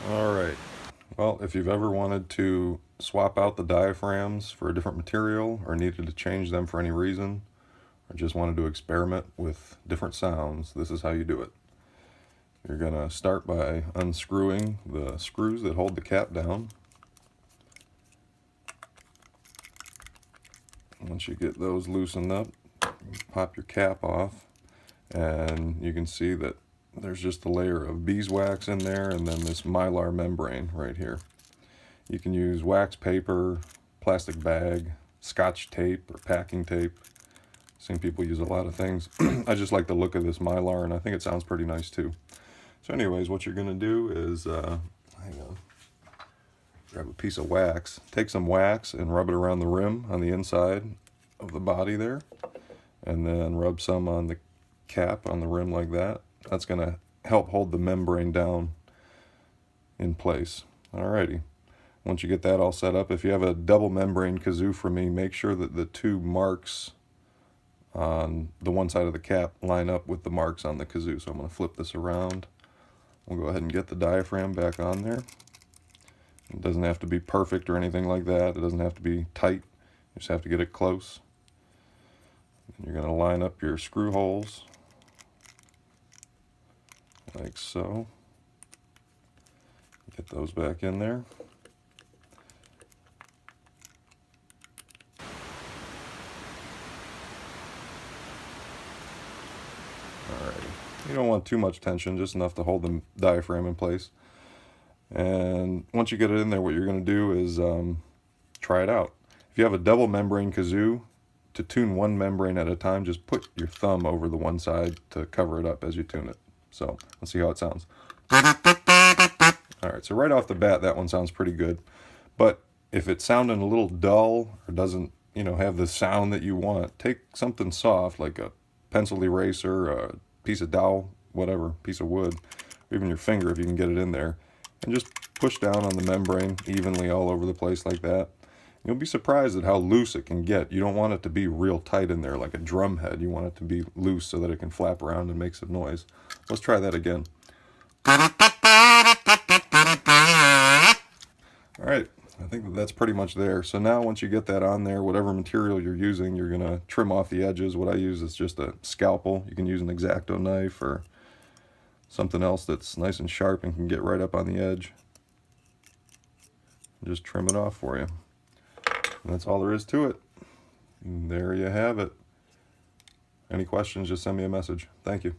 Alright, well, if you've ever wanted to swap out the diaphragms for a different material or needed to change them for any reason, or just wanted to experiment with different sounds, this is how you do it. You're going to start by unscrewing the screws that hold the cap down. Once you get those loosened up, pop your cap off, and you can see that there's just a layer of beeswax in there and then this mylar membrane right here. You can use wax paper, plastic bag, scotch tape, or packing tape. I've seen people use a lot of things. I just like the look of this mylar, and I think it sounds pretty nice too. So anyways, what you're going to do is, hang on, grab a piece of wax. Take some wax and rub it around the rim on the inside of the body there. And then rub some on the cap on the rim like that. That's going to help hold the membrane down in place. Alrighty. Once you get that all set up, if you have a double membrane kazoo for me, make sure that the two marks on the one side of the cap line up with the marks on the kazoo. So I'm going to flip this around. We'll go ahead and get the diaphragm back on there. It doesn't have to be perfect or anything like that. It doesn't have to be tight. You just have to get it close. And you're going to line up your screw holes like so. Get those back in there. Alrighty. You don't want too much tension, just enough to hold the diaphragm in place. And once you get it in there, what you're going to do is try it out. If you have a double membrane kazoo, to tune one membrane at a time, just put your thumb over the one side to cover it up as you tune it. So let's see how it sounds. Alright, so right off the bat, that one sounds pretty good. But if it's sounding a little dull or doesn't, have the sound that you want, take something soft like a pencil eraser, a piece of dowel, whatever, piece of wood, or even your finger if you can get it in there, and just push down on the membrane evenly all over the place like that. You'll be surprised at how loose it can get. You don't want it to be real tight in there like a drum head. You want it to be loose so that it can flap around and make some noise. Let's try that again. Alright, I think that's pretty much there. So now once you get that on there, whatever material you're using, you're going to trim off the edges. What I use is just a scalpel. You can use an X-Acto knife or something else that's nice and sharp and can get right up on the edge. Just trim it off for you. And that's all there is to it. And there you have it. Any questions, just send me a message. Thank you.